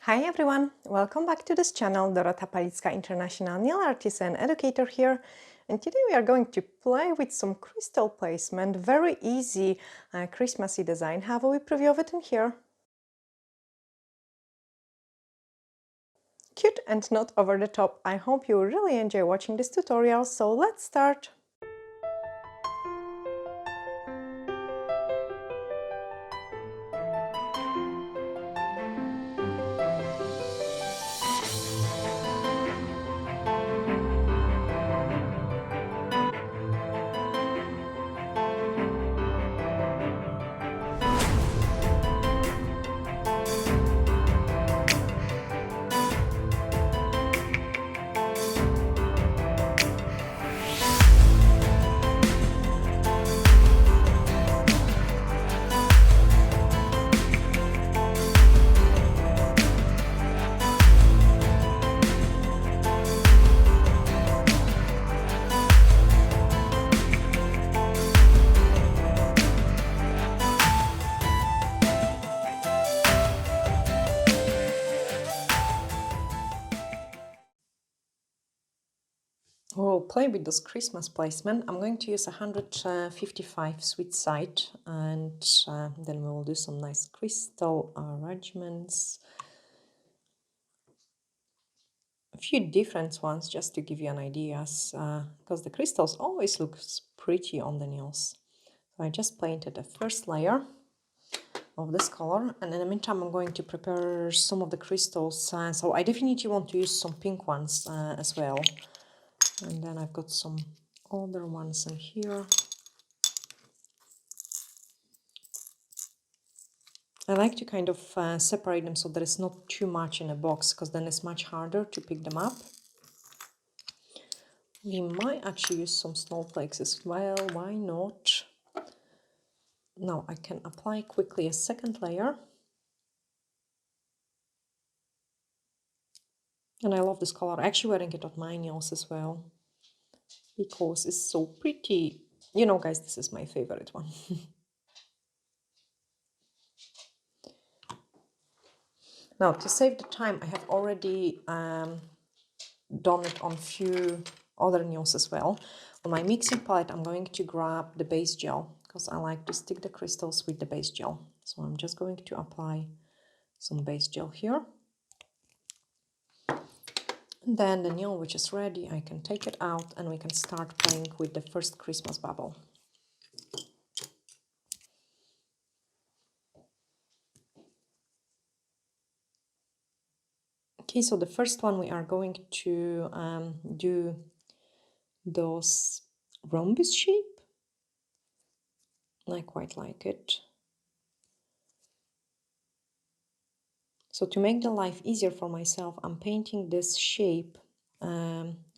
Hi everyone, welcome back to this channel. Dorota Palicka, international nail artist and educator here. And today we are going to play with some crystal placement, very easy Christmassy design. Have a wee preview of it in here. Cute and not over the top. I hope you really enjoy watching this tutorial, so let's start. We'll play with this Christmas placement. I'm going to use 155 sweet side, and then we'll do some nice crystal arrangements. A few different ones just to give you an idea, because the crystals always look pretty on the nails. So I just painted the first layer of this color, and in the meantime I'm going to prepare some of the crystals. So I definitely want to use some pink ones as well. And then I've got some older ones in here. I like to kind of separate them so there is not too much in a box, because then it's much harder to pick them up. We might actually use some snowflakes as well, why not? Now I can apply quickly a second layer. And I love this color. I'm actually wearing it on my nails as well, because it's so pretty. You know, guys, this is my favorite one. Now, to save the time, I have already done it on few other nails as well. On my mixing palette, I'm going to grab the base gel, because I like to stick the crystals with the base gel. So I'm just going to apply some base gel here. And then the nail which is ready, I can take it out and we can start playing with the first Christmas bubble. Okay, so the first one we are going to do those rhombus shape. I quite like it. So to make the life easier for myself, I'm painting this shape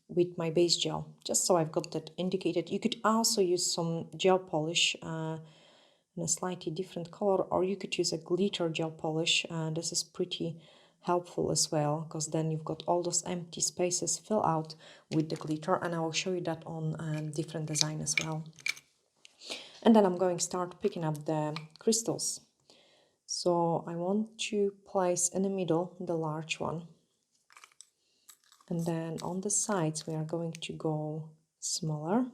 with my base gel, just so I've got that indicated. You could also use some gel polish in a slightly different color, or you could use a glitter gel polish. This is pretty helpful as well, because then you've got all those empty spaces fill out with the glitter, and I will show you that on different design as well. And then I'm going to start picking up the crystals. So I want to place in the middle the large one, and then on the sides we are going to go smaller.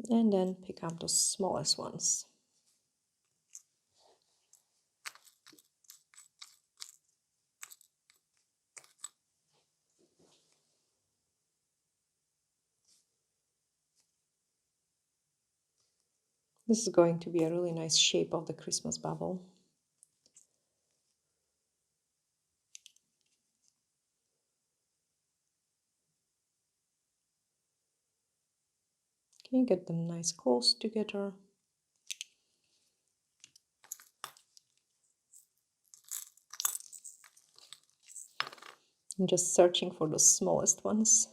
And then pick up the smallest ones. This is going to be a really nice shape of the Christmas bubble. Can you get them nice close together? I'm just searching for the smallest ones.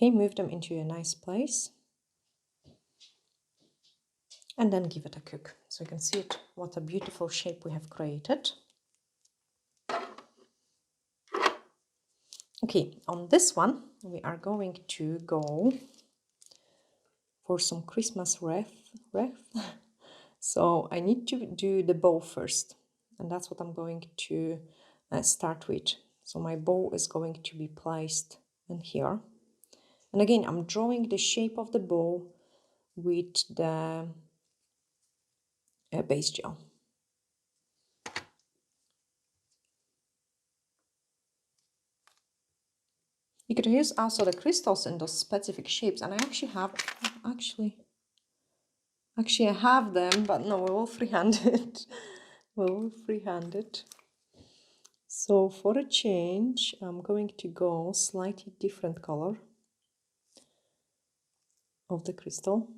Okay, move them into a nice place. And then give it a cook. So you can see it, what a beautiful shape we have created. Okay, on this one, we are going to go for some Christmas wreath. So I need to do the bow first. And that's what I'm going to start with. So my bow is going to be placed in here. And again, I'm drawing the shape of the bow with the base gel. You could use also the crystals in those specific shapes, and I actually have, I have them, but no, we will freehand it. We will freehand it. So for a change, I'm going to go slightly different color of the crystal.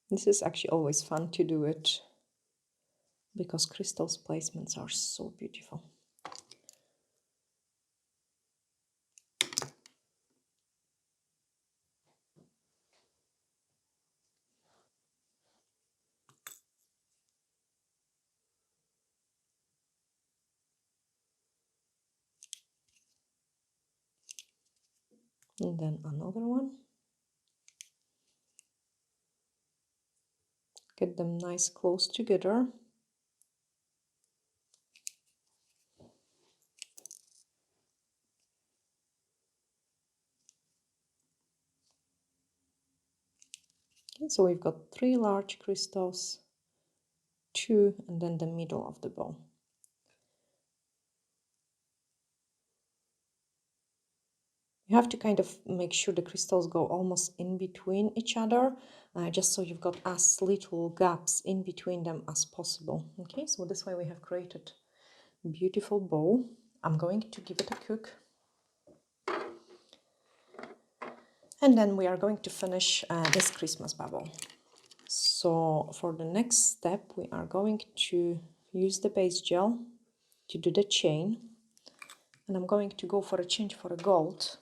This is actually always fun to do it because crystals placements are so beautiful. And then another one. Get them nice close together. Okay, so we've got 3 large crystals, 2, and then the middle of the bow. You have to kind of make sure the crystals go almost in between each other, just so you've got as little gaps in between them as possible. Okay, so this way we have created a beautiful bow. I'm going to give it a cook. And then we are going to finish this Christmas bubble. So for the next step, we are going to use the base gel to do the chain. And I'm going to go for a change for a gold.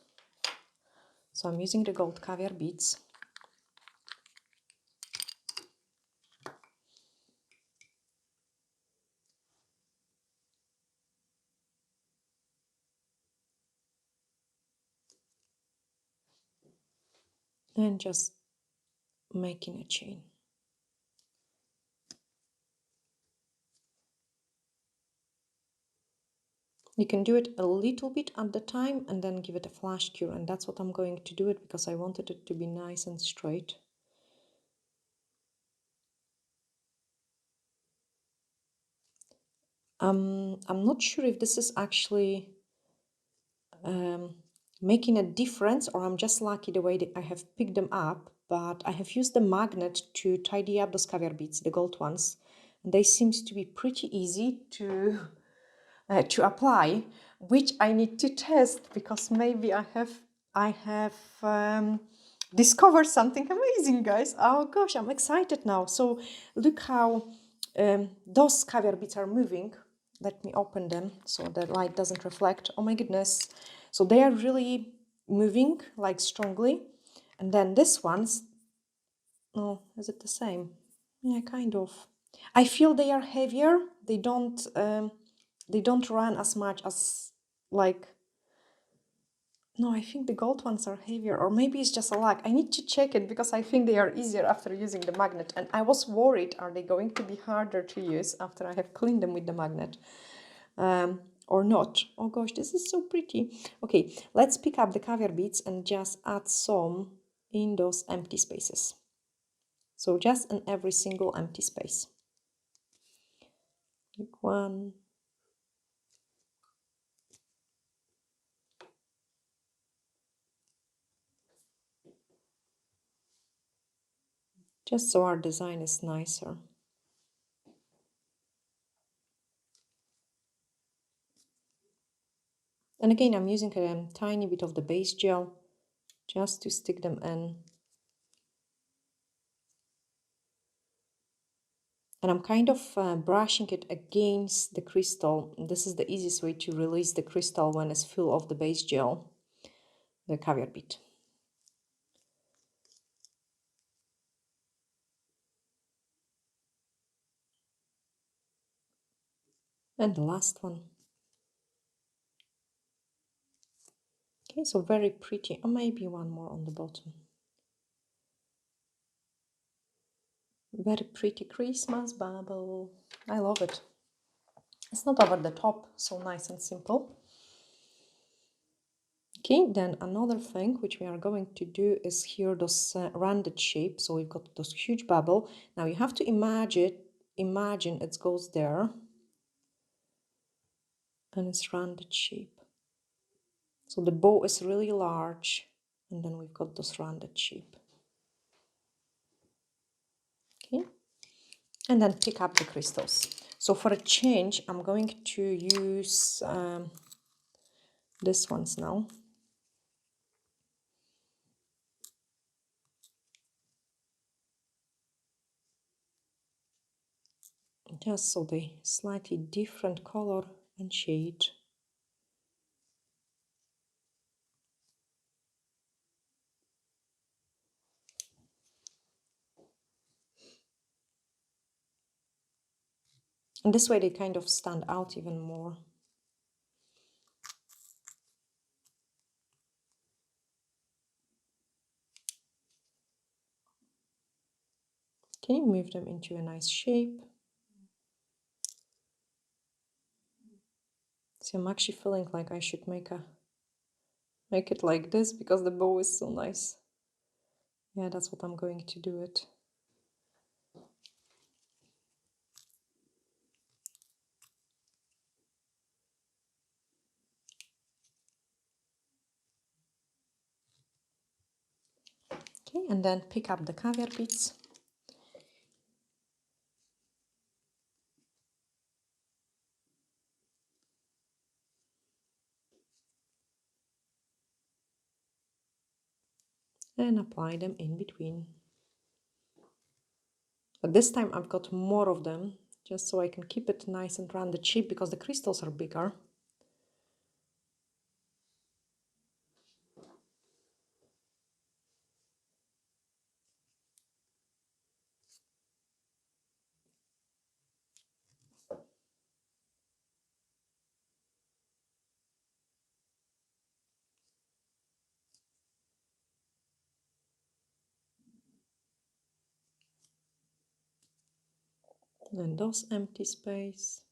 So I'm using the gold caviar beads. And just making a chain. You can do it a little bit at the time and then give it a flash cure, and that's what I'm going to do it because I wanted it to be nice and straight. I'm not sure if this is actually making a difference or I'm just lucky the way that I have picked them up, but I have used the magnet to tidy up those caviar beads, the gold ones, and they seem to be pretty easy to apply, which I need to test because maybe I have discovered something amazing, guys. Oh gosh, I'm excited now. So look how those caviar beads are moving. Let me open them so the light doesn't reflect. Oh my goodness. So they are really moving like strongly. And then this one's, oh, is it the same? Yeah, kind of. I feel they are heavier. They don't run as much as like, no, I think the gold ones are heavier, or maybe it's just a lack. I need to check it because I think they are easier after using the magnet. And I was worried, are they going to be harder to use after I have cleaned them with the magnet? Or not? Oh gosh, this is so pretty. Okay, let's pick up the caviar beads and just add some in those empty spaces. So just in every single empty space. Like 1, just so our design is nicer. And again, I'm using a tiny bit of the base gel just to stick them in. And I'm kind of brushing it against the crystal. This is the easiest way to release the crystal when it's full of the base gel, the caviar bead. And the last one. Okay, so very pretty. Or maybe one more on the bottom. Very pretty Christmas bubble. I love it. It's not over the top, so nice and simple. Okay, then another thing which we are going to do is here those rounded shapes. So we've got those huge bubble. Now you have to imagine it goes there. And it's rounded shape. So the bow is really large, and then we've got this rounded shape. Okay, and then pick up the crystals. So for a change, I'm going to use this ones now. Just so they slightly different color and shade. And this way they kind of stand out even more. Okay, move them into a nice shape. See, I'm actually feeling like I should make it like this because the bow is so nice. Yeah, that's what I'm going to do it. Okay, and then pick up the caviar beads. And apply them in between. But this time I've got more of them, just so I can keep it nice and rounded shape because the crystals are bigger. Then those empty space.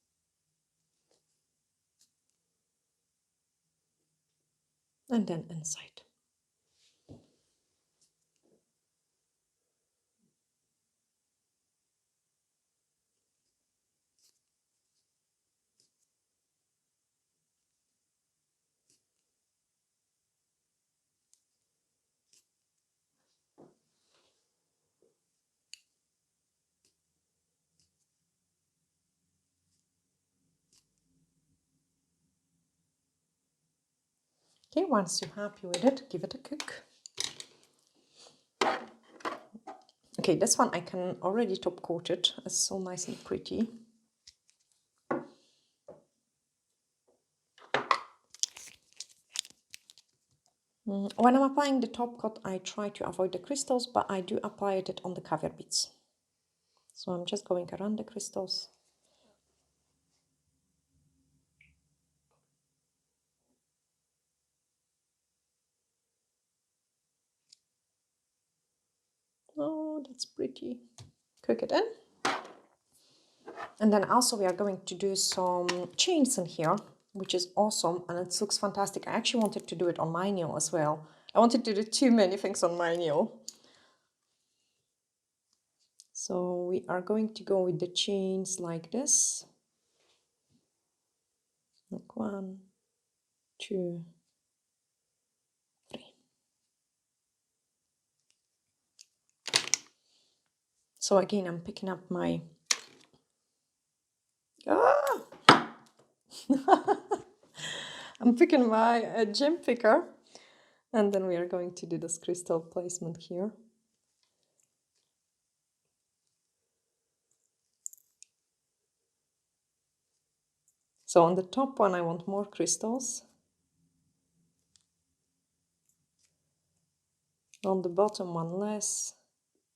And then inside. Okay, once you're happy with it, give it a cook. Okay, this one I can already top coat it. It's so nice and pretty. When I'm applying the top coat, I try to avoid the crystals, but I do apply it on the caviar beads. So I'm just going around the crystals. Oh, that's pretty. Cook it in. And then also we are going to do some chains in here, which is awesome, and it looks fantastic. I actually wanted to do it on my nail as well. I wanted to do too many things on my nail. So we are going to go with the chains like this. Like 1, 2, 3. So again, I'm picking up my... I'm picking my gem picker, and then we are going to do this crystal placement here. So on the top one, I want more crystals. On the bottom one, less,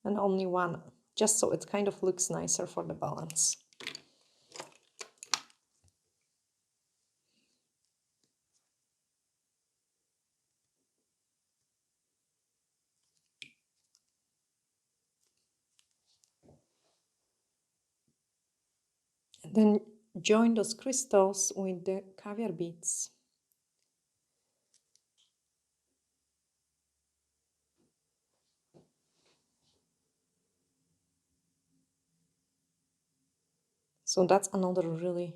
and only one, just so it kind of looks nicer for the balance. And then join those crystals with the caviar beads. So that's another really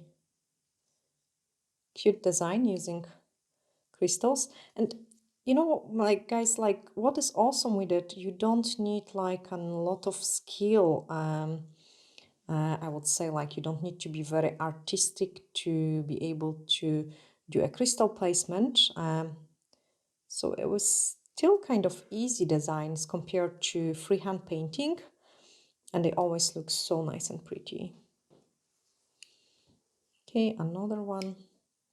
cute design using crystals. And you know, like guys, like what is awesome with it, you don't need like a lot of skill. I would say like you don't need to be very artistic to be able to do a crystal placement. So it was still kind of easy designs compared to freehand painting, and they always look so nice and pretty. Okay, another one.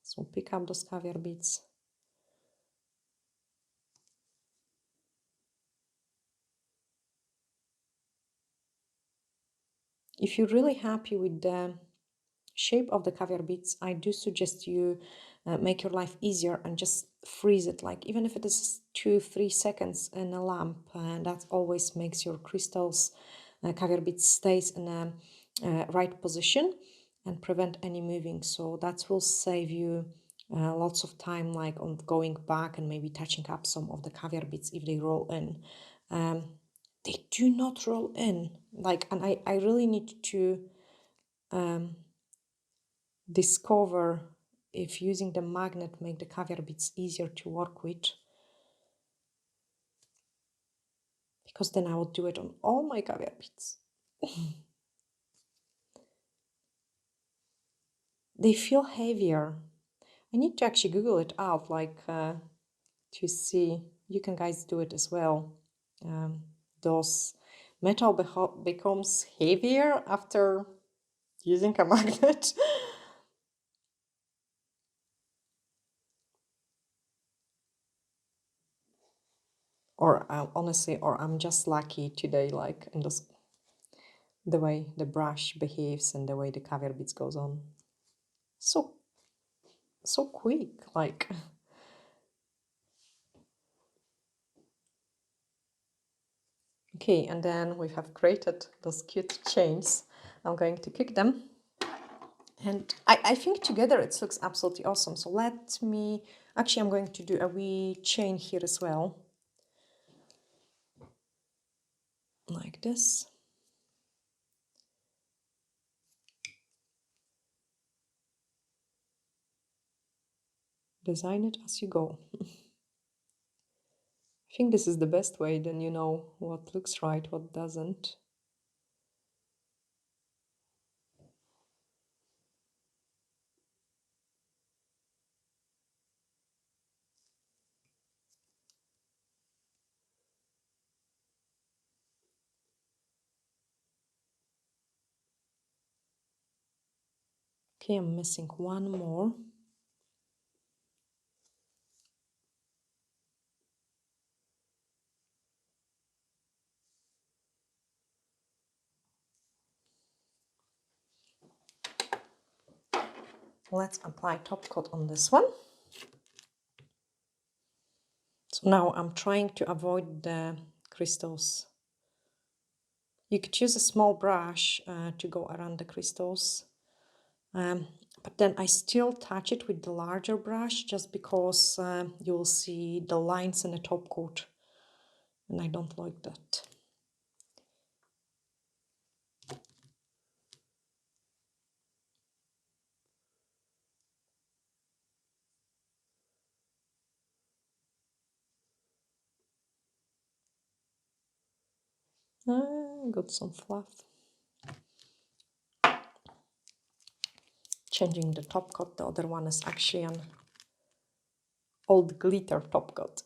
So pick up those caviar beads. If you're really happy with the shape of the caviar beads, I do suggest you make your life easier and just freeze it, like even if it is 2-3 seconds in a lamp, and that always makes your crystals, caviar beads stays in a right position and prevent any moving. So that will save you lots of time, like on going back and maybe touching up some of the caviar beads if they roll in. They do not roll in, like, and I really need to discover if using the magnet make the caviar beads easier to work with, because then I will do it on all my caviar beads. They feel heavier. I need to actually Google it out, like to see. You can guys do it as well. Does metal becomes heavier after using a magnet? Or honestly, or I'm just lucky today, like in this, the way the brush behaves and the way the caviar beads goes on. So quick, like. Okay, and then we have created those cute chains. I'm going to pick them. And I think together it looks absolutely awesome. So let me, actually I'm going to do a wee chain here as well. Like this. Design it as you go. I think this is the best way, then you know what looks right, what doesn't. Okay, I'm missing one more. Let's apply top coat on this one. So now I'm trying to avoid the crystals. You could use a small brush to go around the crystals. But then I still touch it with the larger brush just because you'll see the lines in the top coat. And I don't like that. got some fluff. Changing the top coat. The other one is actually an old glitter top coat.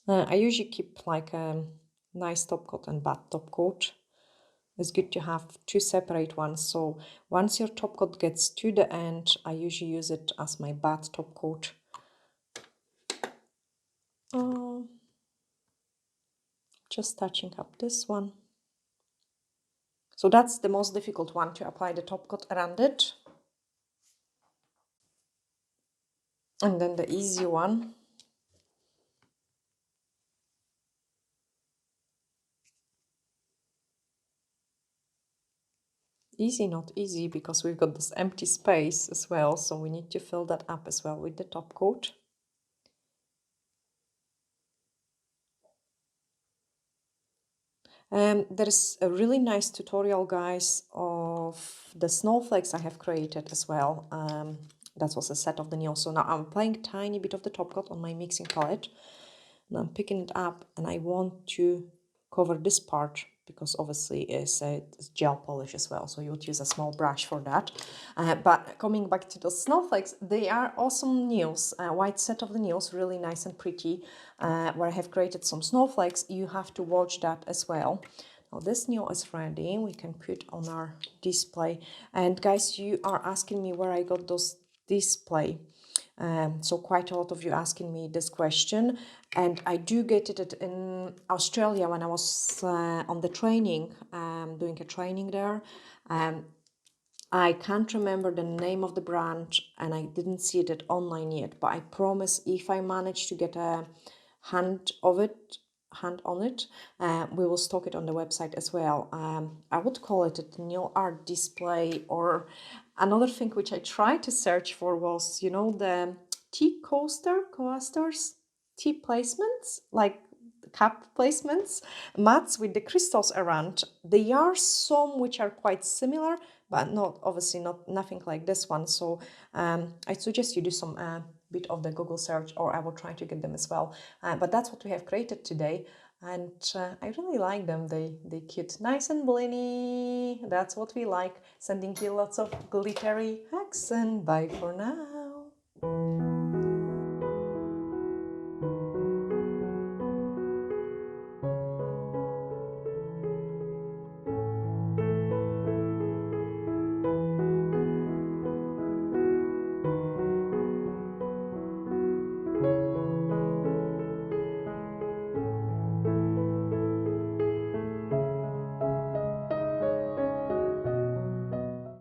I usually keep like a nice top coat and bad top coat. It's good to have two separate ones. So once your top coat gets to the end, I usually use it as my bad top coat. Just touching up this one. So that's the most difficult one, to apply the top coat around it. And then the easy one. Easy, not easy, because we've got this empty space as well. So we need to fill that up as well with the top coat. There is a really nice tutorial, guys, of the snowflakes I have created as well. That was a set of the nails. So now I'm applying a tiny bit of the top coat on my mixing palette. And I'm picking it up, and I want to cover this part because obviously it's gel polish as well. So you would use a small brush for that. But coming back to the snowflakes, they are awesome nails. White set of the nails, really nice and pretty. Where I have created some snowflakes, you have to watch that as well. Now this nail is ready. We can put on our display. And guys, you are asking me where I got those display. So quite a lot of you asking me this question, and I do get it in Australia when I was on the training, doing a training there. I can't remember the name of the brand, and I didn't see it online yet, but I promise if I manage to get a hand on it, we will stock it on the website as well. I would call it a nail art display, or another thing which I tried to search for was, you know, the tea coasters, tea placements, like cup placements, mats with the crystals around. There are some which are quite similar, but not obviously not nothing like this one. So I suggest you do some bit of the Google search, or I will try to get them as well. But that's what we have created today, and I really like them. They cute, nice and blingy. That's what we like. Sending you lots of glittery hacks, and bye for now.